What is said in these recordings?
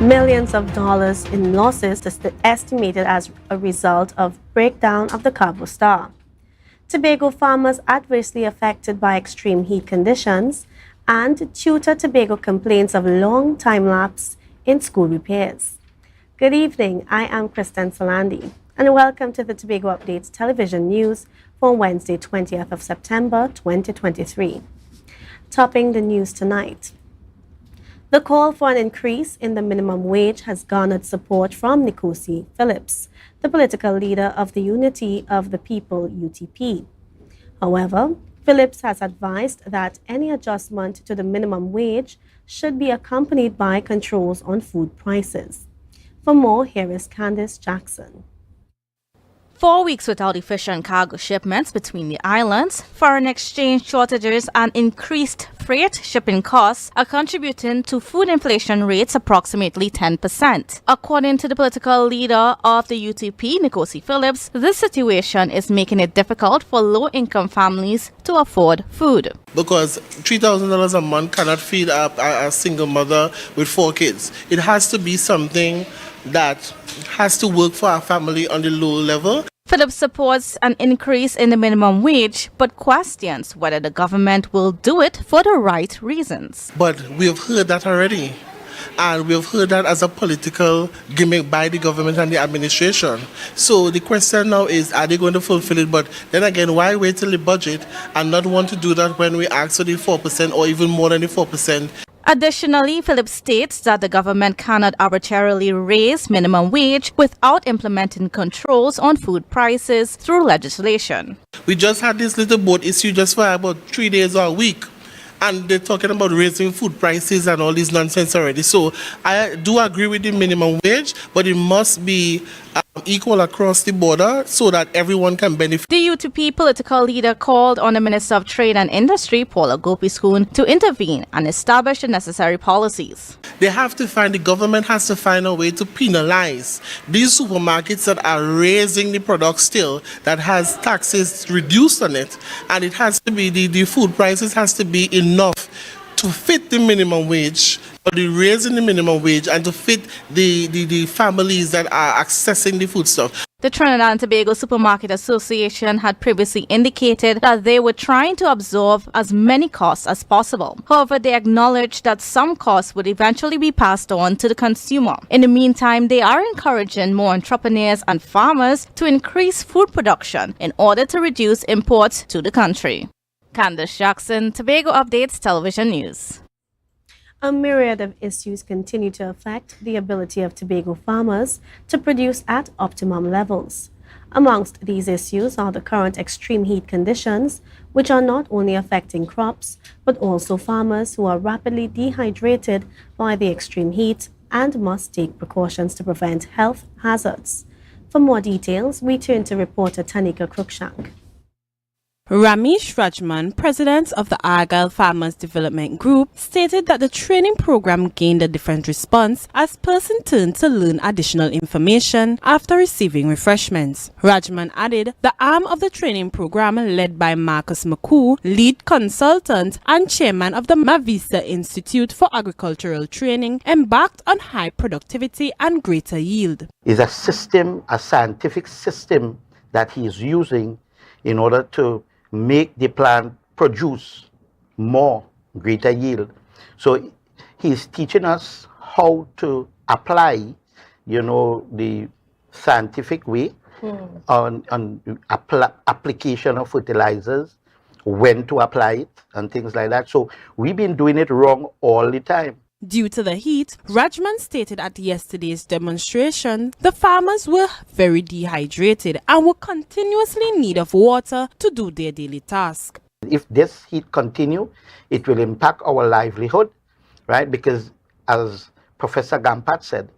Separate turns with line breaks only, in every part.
Millions of dollars in losses is estimated as a result of breakdown of the Cabo Star. Tobago farmers adversely affected by extreme heat conditions, and Tutor Tobago complains of long time lapse in school repairs. Good evening, I am Kristen Solandi, and welcome to the Tobago Updates television news for Wednesday, 20th of September, 2023. Topping the news tonight. The call for an increase in the minimum wage has garnered support from Carnikopia Phillips, the political leader of the Unity of the People UTP. However, Phillips has advised that any adjustment to the minimum wage should be accompanied by controls on food prices. For more, here is Candice Jackson.
4 weeks without efficient cargo shipments between the islands, foreign exchange shortages and increased freight shipping costs are contributing to food inflation rates approximately 10%. According to the political leader of the UTP, Carnikopia Phillips, this situation is making it difficult for low-income families to afford food.
Because $3,000 a month cannot feed a single mother with 4 kids. It has to be something that has to work for our family on the low level.
Phillips supports an increase in the minimum wage, but questions whether the government will do it for the right reasons.
But we have heard that already. And we have heard that as a political gimmick by the government and the administration. So the question now is, are they going to fulfill it? But then again, why wait till the budget and not want to do that when we ask for the 4% or even more than the 4%?
Additionally, Phillips states that the government cannot arbitrarily raise minimum wage without implementing controls on food prices through legislation.
We just had this little boat issue just for about 3 days or a week. And they're talking about raising food prices and all this nonsense already. So I do agree with the minimum wage, but it must be equal across the border so that everyone can benefit.
The UTP political leader called on the Minister of Trade and Industry, Paula Gopiskun, to intervene and establish the necessary policies.
The government has to find a way to penalize these supermarkets that are raising the product still, that has taxes reduced on it, and it has to be, the food prices has to be enough to fit the minimum wage, or the raising the minimum wage, and to fit the families that are accessing the foodstuff.
The Trinidad and Tobago Supermarket Association had previously indicated that they were trying to absorb as many costs as possible. However, they acknowledged that some costs would eventually be passed on to the consumer. In the meantime, they are encouraging more entrepreneurs and farmers to increase food production in order to reduce imports to the country. Candice Jackson, Tobago Updates Television News.
A myriad of issues continue to affect the ability of Tobago farmers to produce at optimum levels. Amongst these issues are the current extreme heat conditions, which are not only affecting crops, but also farmers who are rapidly dehydrated by the extreme heat and must take precautions to prevent health hazards. For more details, we turn to reporter Tanika Cruikshank.
Ramesh Rajman, president of the Argyle Farmers Development Group, stated that the training program gained a different response as persons turned to learn additional information after receiving refreshments. Rajman added the arm of the training program, led by Marcus McCoo, lead consultant and chairman of the Mavisa Institute for Agricultural Training, embarked on high productivity and greater yield.
It's a system, a scientific system that he is using in order to make the plant produce more, greater yield. So he's teaching us how to apply, the scientific way on application of fertilizers, when to apply it, and things like that. So we've been doing it wrong all the time.
Due to the heat, Rajman stated at yesterday's demonstration, the farmers were very dehydrated and were continuously in need of water to do their daily task.
If this heat continue, it will impact our livelihood, right? Because as Professor Gampat said,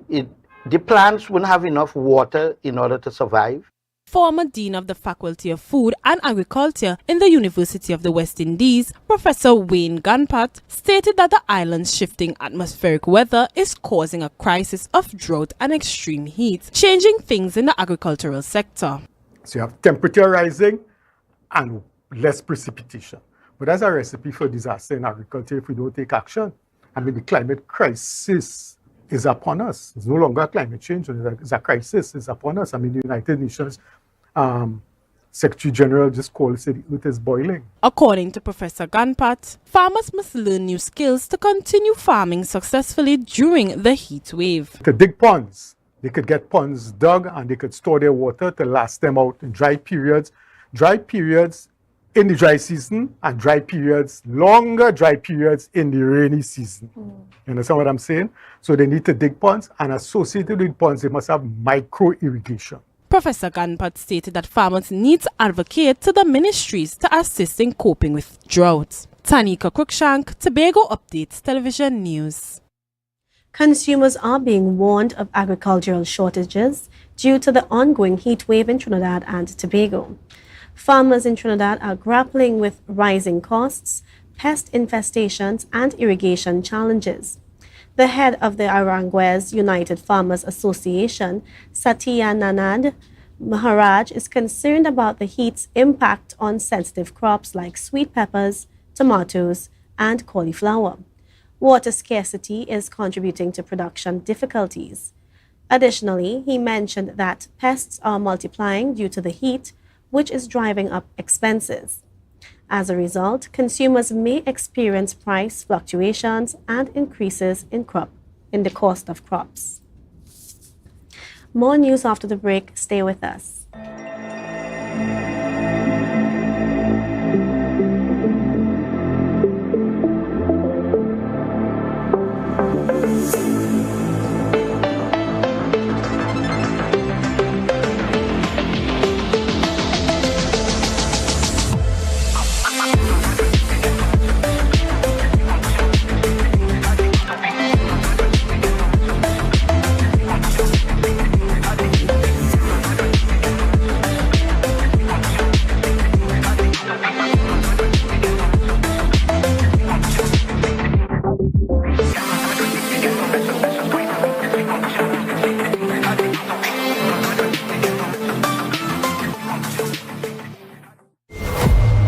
the plants wouldn't have enough water in order to survive.
Former Dean of the Faculty of Food and Agriculture in the University of the West Indies, Professor Wayne Gunpat, stated that the island's shifting atmospheric weather is causing a crisis of drought and extreme heat, changing things in the agricultural sector.
So you have temperature rising and less precipitation. But that's a recipe for disaster in agriculture if we don't take action. I mean, the climate crisis is upon us. It's no longer climate change, it's a crisis, it's upon us. I mean, the United Nations Secretary General just called it, it is boiling.
According to Professor Ganpat, farmers must learn new skills to continue farming successfully during the heat wave.
To dig ponds, they could get ponds dug and they could store their water to last them out in dry periods in the dry season and longer dry periods in the rainy season. You understand what I'm saying? So they need to dig ponds, and associated with ponds, they must have micro irrigation.
Professor Ganpat stated that farmers need to advocate to the ministries to assist in coping with droughts. Tanika Cruikshank, Tobago Updates Television News.
Consumers are being warned of agricultural shortages due to the ongoing heat wave in Trinidad and Tobago. Farmers in Trinidad are grappling with rising costs, pest infestations, and irrigation challenges. The head of the Aranguez United Farmers Association, Satyananand Maharaj, is concerned about the heat's impact on sensitive crops like sweet peppers, tomatoes, and cauliflower. Water scarcity is contributing to production difficulties. Additionally, he mentioned that pests are multiplying due to the heat, which is driving up expenses. As a result, consumers may experience price fluctuations and increases in the cost of crops. More news after the break. Stay with us.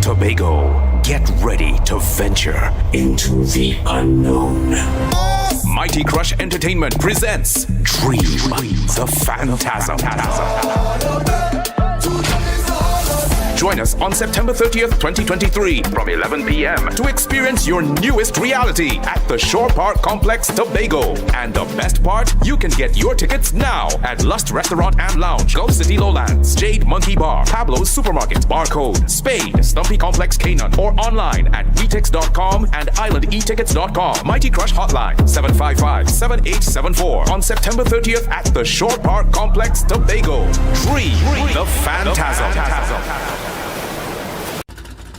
Tobago, get ready to venture into the unknown. Mighty Crush Entertainment presents Dream the Phantasm. Join us on September 30th, 2023 from 11 p.m. to experience your newest reality at the Shore Park Complex, Tobago. And the best part, you can get your tickets now at Lust Restaurant and Lounge, Gulf City Lowlands, Jade Monkey Bar, Pablo's Supermarket, Barcode, Spade, Stumpy Complex Canaan, or online at WeTix.com and IslandEtickets.com. Mighty Crush Hotline 755-7874 on September 30th at the Shore Park Complex, Tobago. Dream the Phantasm.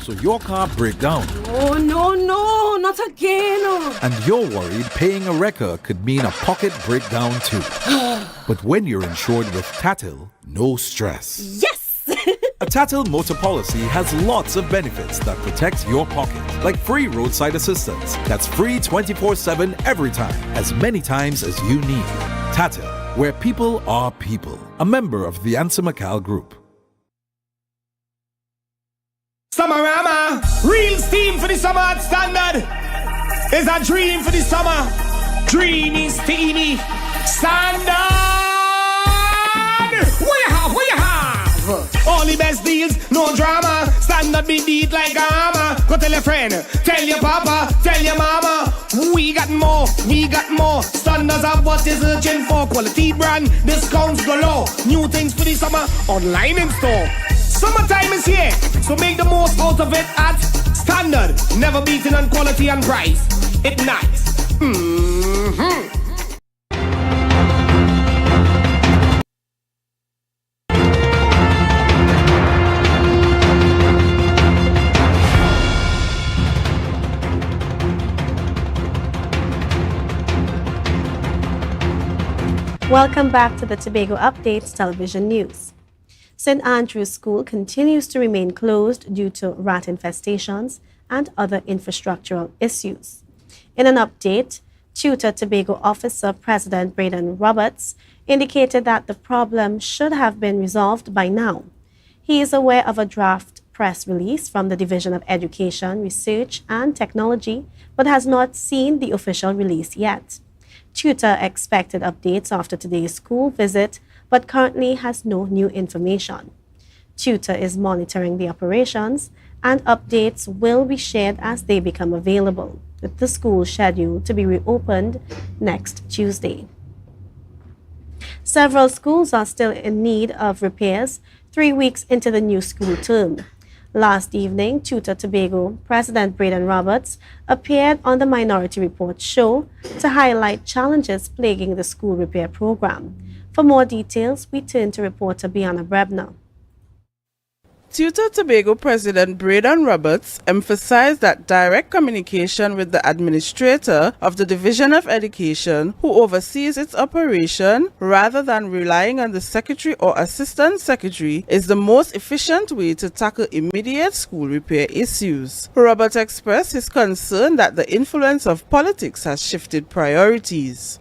So your car break down.
Oh, no, not again.
And you're worried paying a wrecker could mean a pocket breakdown too. But when you're insured with Tatil, no stress.
Yes!
A Tatil motor policy has lots of benefits that protect your pocket, like free roadside assistance. That's free 24/7 every time, as many times as you need. Tatil, where people are people. A member of the Ansa McCall Group.
Summerama, real steam for the summer at standard. Is a dream for the summer. Dreamy, steamy, standard. What you have? All the best deals, no drama. Standard be beat like a hammer. Go tell your friend, tell your papa, tell your mama. We got more. Standards have what is urgent for. Quality brand, discounts galore. New things for the summer, online in store. Summertime is here, so make the most out of it at Standard. Never beaten on quality and price. It's nice.
Welcome back to the Tobago Updates Television News. St. Andrew's School continues to remain closed due to rat infestations and other infrastructural issues. In an update, Tutor Tobago Officer President Braden Roberts indicated that the problem should have been resolved by now. He is aware of a draft press release from the Division of Education, Research and Technology, but has not seen the official release yet. Tutor expected updates after today's school visit, but currently has no new information. Tutor is monitoring the operations, and updates will be shared as they become available, with the school scheduled to be reopened next Tuesday. Several schools are still in need of repairs 3 weeks into the new school term. Last evening, Tutor Tobago President Braden Roberts appeared on the Minority Report show to highlight challenges plaguing the school repair program. For more details, we turn to reporter Bianna Brebner.
Tutor Tobago President Braden Roberts emphasized that direct communication with the administrator of the Division of Education, who oversees its operation, rather than relying on the secretary or assistant secretary, is the most efficient way to tackle immediate school repair issues. Roberts expressed his concern that the influence of politics has shifted priorities.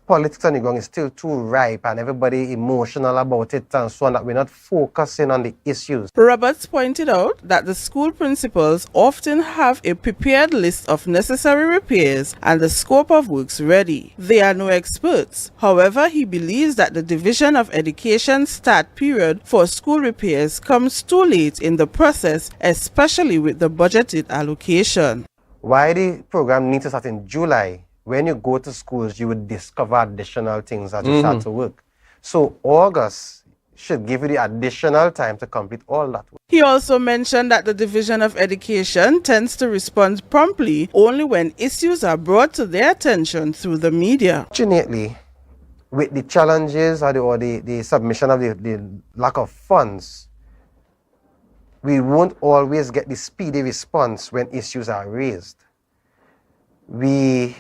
Politics on the ground is still too ripe and everybody emotional about it and so on, that we're not focusing on the issues.
Roberts pointed out that the school principals often have a prepared list of necessary repairs and the scope of works ready. They are no experts. However, he believes that the Division of Education start period for school repairs comes too late in the process, especially with the budgeted allocation.
Why the program needs to start in July? When you go to schools, you would discover additional things as you start to work. So August should give you the additional time to complete all that work.
He also mentioned that the Division of Education tends to respond promptly only when issues are brought to their attention through the media.
Fortunately, with the challenges or the submission of the lack of funds, we won't always get the speedy response when issues are raised. We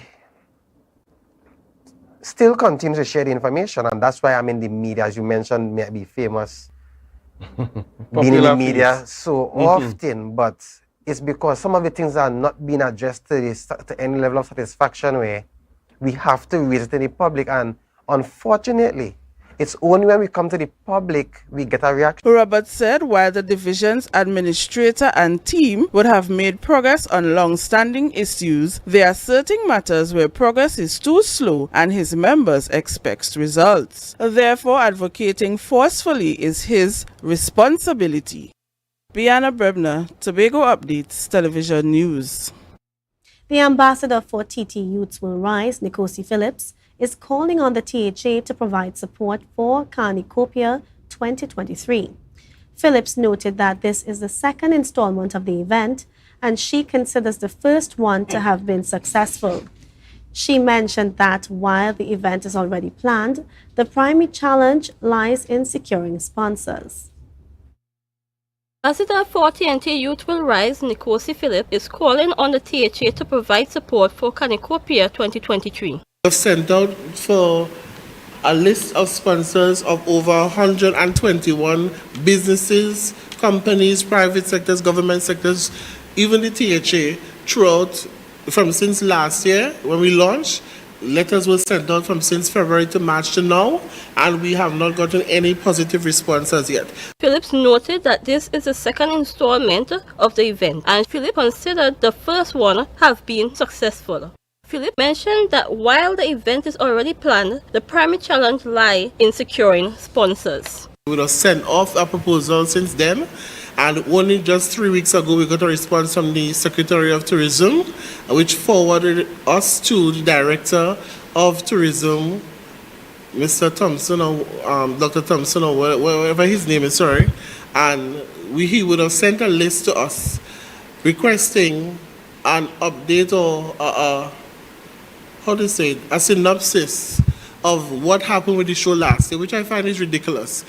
still continue to share the information, and that's why I'm in the media, as you mentioned, may be famous being in the media so often, but it's because some of the things are not being addressed to any level of satisfaction where we have to raise it in the public, and unfortunately, it's only when we come to the public we get a reaction.
Roberts said while the division's administrator and team would have made progress on long-standing issues, there are certain matters where progress is too slow and his members expect results. Therefore, advocating forcefully is his responsibility. Bianna Brebner, Tobago Updates, Television News.
The ambassador for TT Youths Will Rise, Nikosi Phillips, is calling on the THA to provide support for Carnikopia 2023. Phillips noted that this is the second installment of the event, and she considers the first one to have been successful. She mentioned that while the event is already planned, the primary challenge lies in securing sponsors.
Ambassador for TNT Youth Will Rise, Nikosi Phillips, is calling on the THA to provide support for Carnikopia 2023.
We've sent out for a list of sponsors of over 121 businesses, companies, private sectors, government sectors, even the THA throughout since last year when we launched. Letters were sent out from since February to March to now, and we have not gotten any positive responses yet.
Phillips noted that this is the second installment of the event, and Phillips considered the first one have been successful. Phillips mentioned that while the event is already planned, the primary challenge lies in securing sponsors.
We would have sent off a proposal since then, and only just 3 weeks ago we got a response from the Secretary of Tourism, which forwarded us to the Director of Tourism, Mr. Thompson, or Dr. Thompson, or whatever his name is, sorry, and he would have sent a list to us requesting an update or a synopsis of what happened with the show last year, which I find is ridiculous.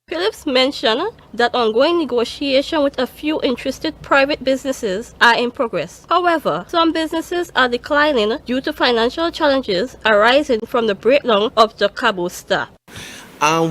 Phillips mentioned that ongoing negotiations with a few interested private businesses are in progress. However, some businesses are declining due to financial challenges arising from the breakdown of the Cabo Star.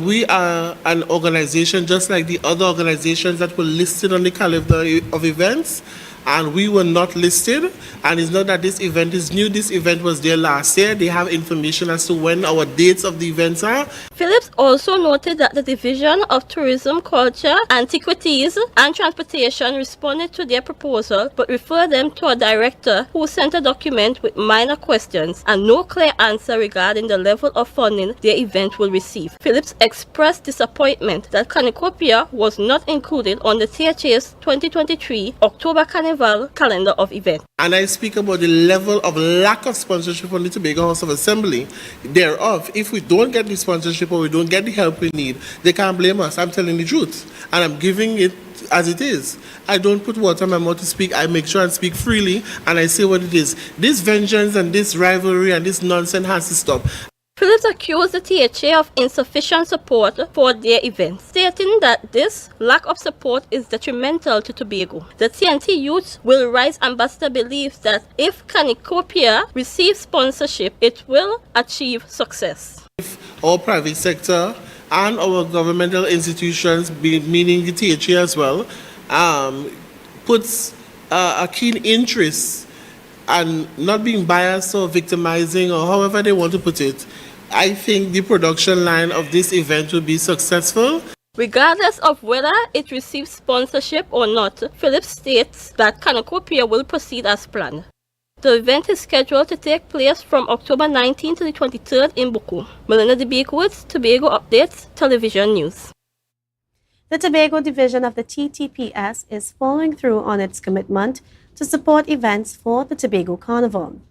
We are an organization just like the other organizations that were listed on the calendar of events, and we were not listed. And it's not that this event is new. This event was there last year. They have information as to when our dates of the events are.
Phillips also noted that the Division of Tourism, Culture, Antiquities and Transportation responded to their proposal but referred them to a director who sent a document with minor questions and no clear answer regarding the level of funding their event will receive. Phillips expressed disappointment that Carnikopia was not included on the THA's 2023 October Carnival calendar of events.
And I speak about the level of lack of sponsorship from the Tobago House of Assembly. Thereof, if we don't get the sponsorship or we don't get the help we need, they can't blame us. I'm telling the truth. And I'm giving it as it is. I don't put water in my mouth to speak. I make sure I speak freely and I say what it is. This vengeance and this rivalry and this nonsense has to stop.
Phillips accused the THA of insufficient support for their event, stating that this lack of support is detrimental to Tobago. The TNT Youth Will Rise ambassador believes that if Carnikopia receives sponsorship, it will achieve success.
If our private sector and our governmental institutions, meaning the THA as well, puts a keen interest and not being biased or victimizing or however they want to put it, I think the production line of this event will be successful.
Regardless of whether it receives sponsorship or not, Phillips states that Carnikopia will proceed as planned. The event is scheduled to take place from October 19 to the 23rd in Buku. Melinda DeBakewoods, Tobago Updates, Television News.
The Tobago division of the TTPS is following through on its commitment to support events for the Tobago Carnival.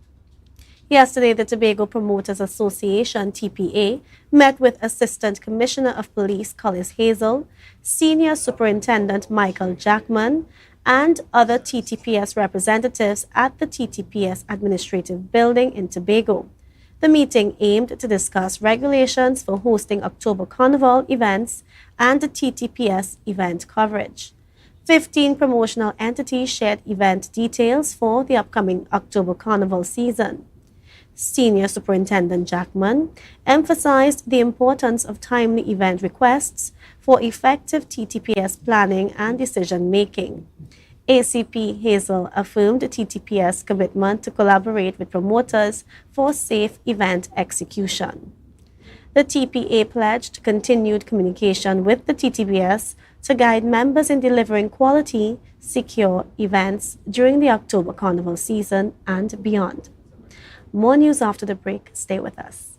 Yesterday, the Tobago Promoters Association, TPA, met with Assistant Commissioner of Police Collis Hazel, Senior Superintendent Michael Jackman, and other TTPS representatives at the TTPS Administrative Building in Tobago. The meeting aimed to discuss regulations for hosting October Carnival events and the TTPS event coverage. 15 promotional entities shared event details for the upcoming October Carnival season. Senior Superintendent Jackman emphasized the importance of timely event requests for effective TTPS planning and decision-making. ACP Hazel affirmed TTPS commitment to collaborate with promoters for safe event execution. The TPA pledged continued communication with the TTPS to guide members in delivering quality, secure events during the October Carnival season and beyond. More news after the break. Stay with us.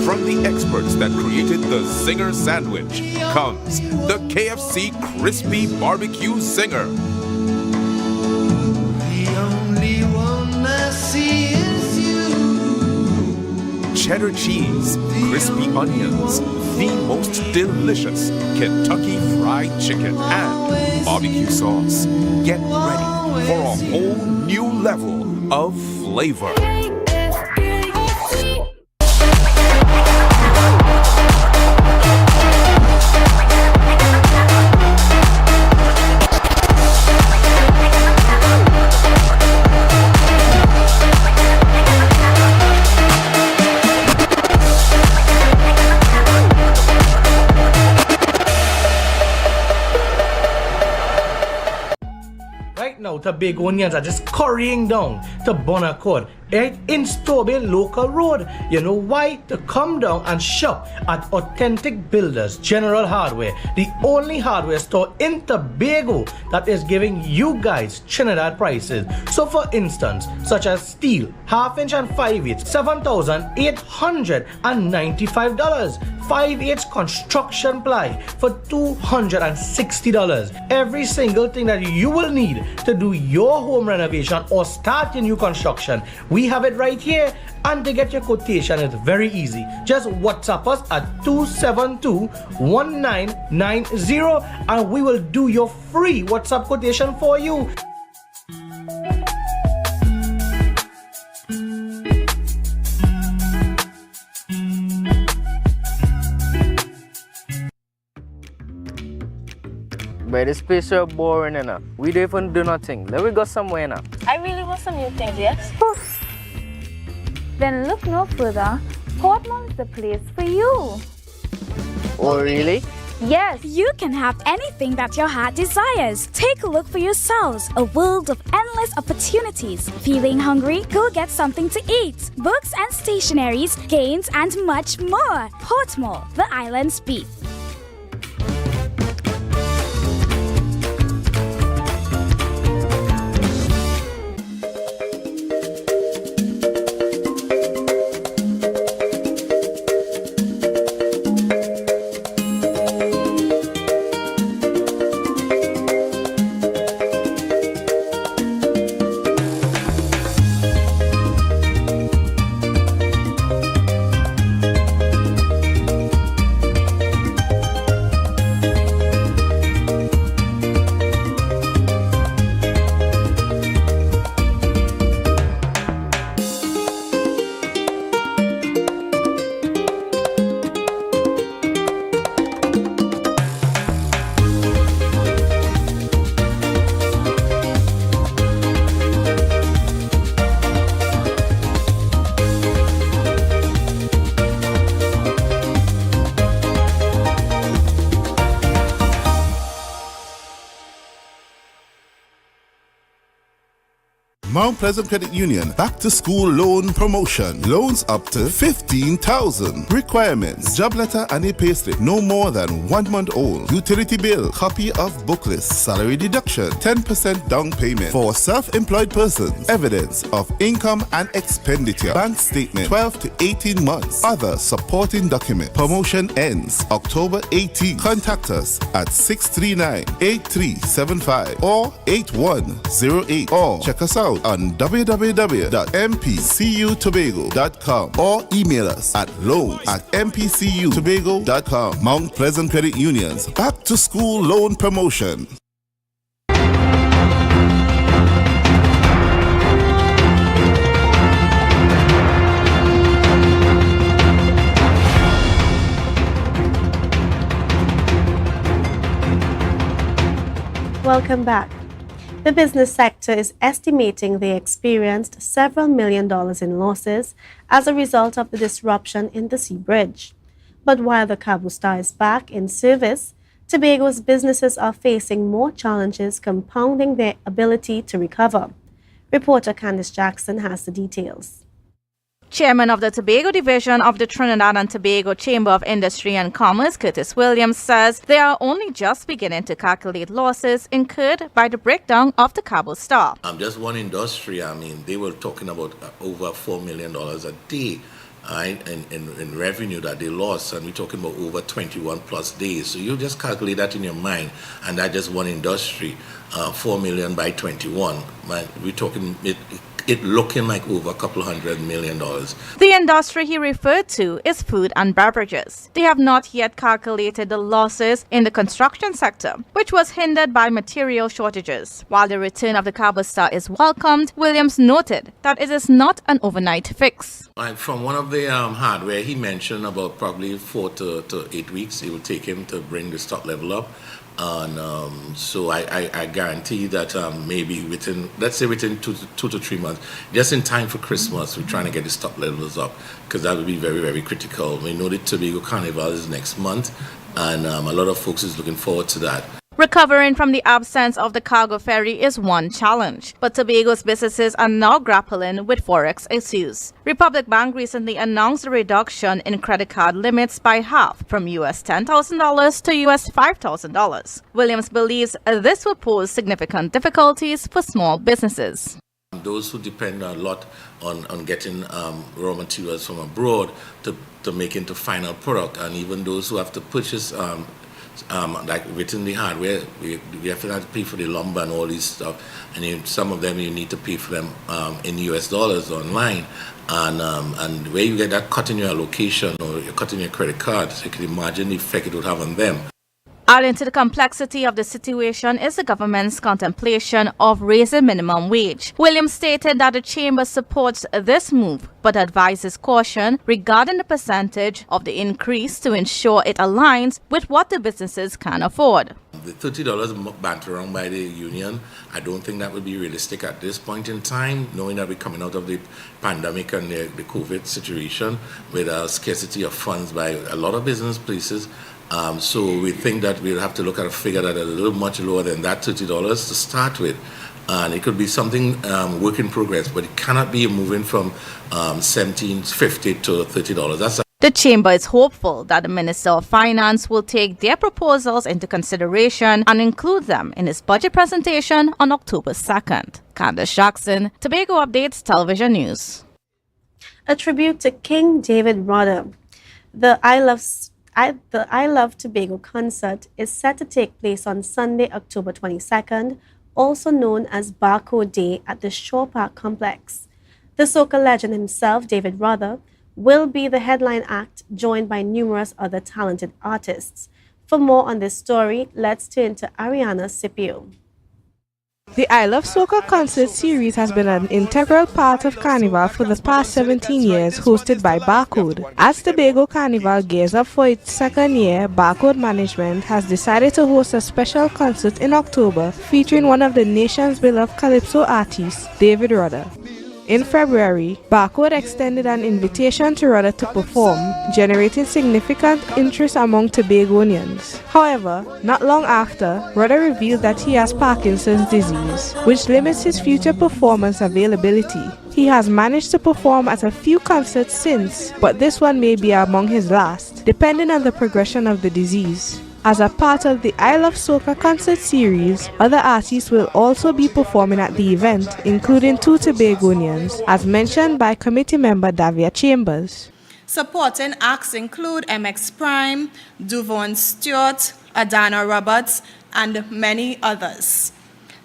From the experts that created the Zinger sandwich comes the KFC Crispy Barbecue Zinger.
The only one I see is you.
Cheddar cheese, crispy onions, the most delicious Kentucky Fried Chicken, and barbecue sauce. Get ready for a whole new level of flavor.
Now, Tobagonians are just currying down to Bonaccord, right in Stobie Local Road. You know why? To come down and shop at Authentic Builders General Hardware, the only hardware store in Tobago that is giving you guys Trinidad prices. So for instance, such as steel, 1/2 inch and 5/8, $7,895. 5/8 construction ply for $260. Every single thing that you will need to do your home renovation or start your new construction, we have it right here. And to get your quotation, it's very easy. Just WhatsApp us at 272-1990 and we will do your free WhatsApp quotation for you.
But this place so boring enough. We don't even do nothing. Let me go somewhere now.
I really want some new things, yes? Then look no further. Portmore is the place for you.
Oh, really?
Yes, you can have anything that your heart desires. Take a look for yourselves. A world of endless opportunities. Feeling hungry? Go get something to eat. Books and stationeries, games, and much more. Portmore, the island's beat.
Mount Pleasant Credit Union Back to School Loan Promotion. Loans up to $15,000. Requirements: job letter and a payslip no more than 1 month old. Utility bill, copy of book list, salary deduction, 10% down payment. For self-employed persons, evidence of income and expenditure, bank statement, 12 to 18 months. Other supporting document. Promotion ends October 18. Contact us at 639-8375 or 8108 or check us out on www.mpcutobago.com or email us at loan@mpcutobago.com. Mount Pleasant Credit Union's Back to School Loan Promotion.
Welcome back. The business sector is estimating they experienced several $1 million in losses as a result of the disruption in the sea bridge. But while the Cabo Star is back in service, Tobago's businesses are facing more challenges, compounding their ability to recover. Reporter Candice Jackson has the details.
Chairman of the Tobago Division of the Trinidad and Tobago Chamber of Industry and Commerce, Curtis Williams, says they are only just beginning to calculate losses incurred by the breakdown of the Cabo Star.
Just one industry, they were talking about over $4 million a day in revenue that they lost, and we're talking about over 21 plus days. So you just calculate that in your mind, and that just one industry, 4 million by 21. We're talking it looking like over a couple $100 million.
The industry he referred to is food and beverages. They have not yet calculated the losses in the construction sector, which was hindered by material shortages. While the return of the Cabo Star is welcomed, Williams noted that it is not an overnight fix.
From one of the hardware, he mentioned about probably 4 to 8 weeks it will take him to bring the stock level up. And so I guarantee that maybe within 2 to 3 months, just in time for Christmas, we're trying to get the stock levels up, because that would be very, very critical. We know that Tobago Carnival is next month, and a lot of folks is looking forward to that.
Recovering from the absence of the cargo ferry is one challenge, but Tobago's businesses are now grappling with forex issues. Republic Bank recently announced a reduction in credit card limits by half, from US $10,000 to US $5,000. Williams believes this will pose significant difficulties for small businesses.
Those who depend a lot on getting raw materials from abroad to make into final product, and even those who have to purchase like within the hardware, we have to pay for the lumber and all these stuff, and some of them you need to pay for them in US dollars online, and where you get that cut in your allocation or you're cutting your credit card, so you can imagine the effect it would have on them.
Adding to the complexity of the situation is the government's contemplation of raising minimum wage. Williams stated that the chamber supports this move, but advises caution regarding the percentage of the increase to ensure it aligns with what the businesses can afford.
The $30 banter around by the union, I don't think that would be realistic at this point in time, knowing that we're coming out of the pandemic and the COVID situation with a scarcity of funds by a lot of business places. So we think that we'll have to look at a figure that is a little much lower than that $30 to start with. And it could be something work in progress, but it cannot be moving from $17.50 to $30.
The Chamber is hopeful that the Minister of Finance will take their proposals into consideration and include them in his budget presentation on October 2nd. Candace Jackson, Tobago Updates Television News.
A tribute to King David Rudder. The I Love Tobago concert is set to take place on Sunday, October 22nd, also known as Barcode Day at the Shore Park Complex. The soca legend himself, David Rudder, will be the headline act, joined by numerous other talented artists. For more on this story, let's turn to Ariana Scipio.
The I Love Soca concert series has been an integral part of Carnival for the past 17 years, hosted by Barcode. As Tobago Carnival gears up for its second year, Barcode Management has decided to host a special concert in October featuring one of the nation's beloved calypso artists, David Rudder. In February, Barcode extended an invitation to Rudder to perform, generating significant interest among Tobagonians. However, not long after, Rudder revealed that he has Parkinson's disease, which limits his future performance availability. He has managed to perform at a few concerts since, but this one may be among his last, depending on the progression of the disease. As a part of the I Love Soca concert series, other artists will also be performing at the event, including 2 Tobagonians, as mentioned by committee member Davia Chambers.
Supporting acts include MX Prime, Duvon Stewart, Adana Roberts, and many others.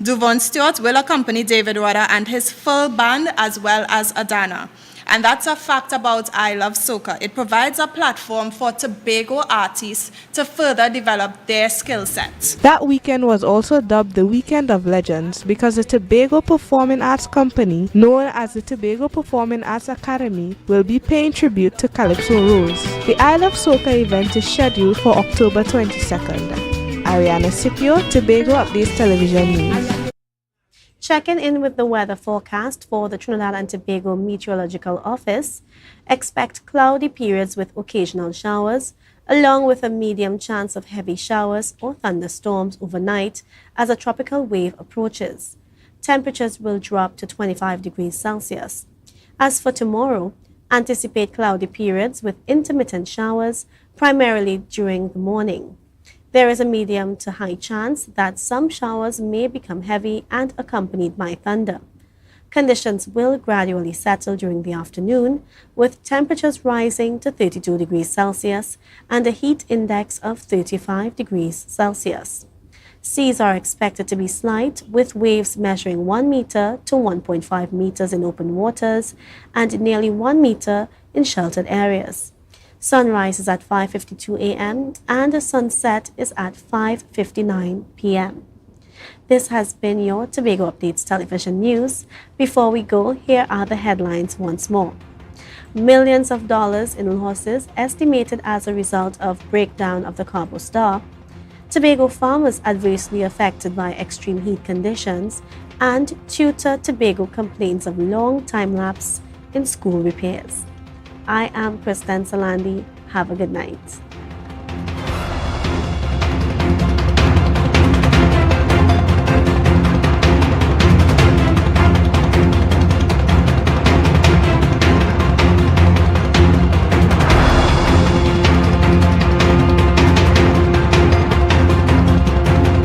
Duvon Stewart will accompany David Rudder and his full band, as well as Adana. And that's a fact about I Love Soca. It provides a platform for Tobago artists to further develop their skill sets.
That weekend was also dubbed the Weekend of Legends because the Tobago Performing Arts Company, known as the Tobago Performing Arts Academy, will be paying tribute to Calypso Rose. The I Love Soca event is scheduled for October 22nd. Ariana Scipio, Tobago Updates Television News.
Checking in with the weather forecast for the Trinidad and Tobago Meteorological Office, expect cloudy periods with occasional showers, along with a medium chance of heavy showers or thunderstorms overnight as a tropical wave approaches. Temperatures will drop to 25 degrees Celsius. As for tomorrow, anticipate cloudy periods with intermittent showers, primarily during the morning. There is a medium to high chance that some showers may become heavy and accompanied by thunder. Conditions will gradually settle during the afternoon, with temperatures rising to 32 degrees Celsius and a heat index of 35 degrees Celsius. Seas are expected to be slight, with waves measuring 1 meter to 1.5 meters in open waters and nearly 1 meter in sheltered areas. Sunrise is at 5:52 a.m. and the sunset is at 5:59 p.m. This has been your Tobago Updates Television News. Before we go, here are the headlines once more. Millions of dollars in losses estimated as a result of breakdown of the Carbo Star. Tobago farmers adversely affected by extreme heat conditions. And Tutor Tobago complains of long time lapse in school repairs. I am Kristen Salandi. Have a good night.